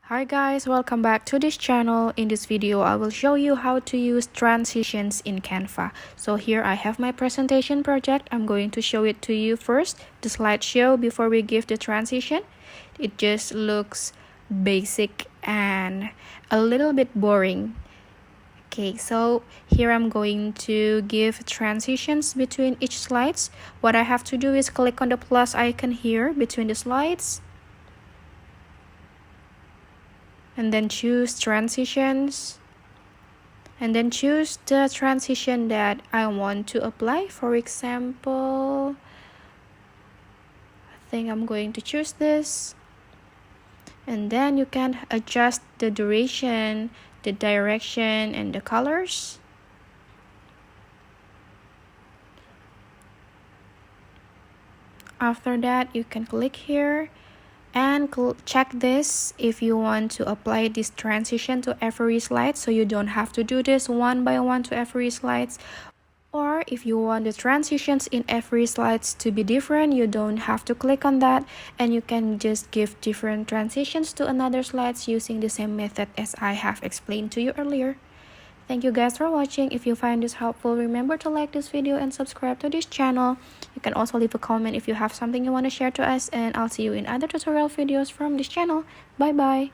Hi guys, welcome back to this channel. In this video, I will show you how to use transitions in Canva. So here I have my presentation project. I'm going to show it to you first, the slideshow before we give the transition. It just looks basic and a little bit boring. Okay, so here I'm going to give transitions between each slides. What I have to do is click on the plus icon here between the slides. And then choose transitions, and then choose the transition that I want to apply. For example, I think I'm going to choose this, and then you can adjust the duration, the direction, and the colors. After that, you can click here and check this if you want to apply this transition to every slide, so you don't have to do this one by one to every slides. Or if you want the transitions in every slides to be different, you don't have to click on that, and you can just give different transitions to another slides using the same method as I have explained to you earlier. Thank you guys for watching. If you find this helpful, remember to like this video and subscribe to this channel. You can also leave a comment if you have something you want to share to us, and I'll see you in other tutorial videos from this channel. Bye bye.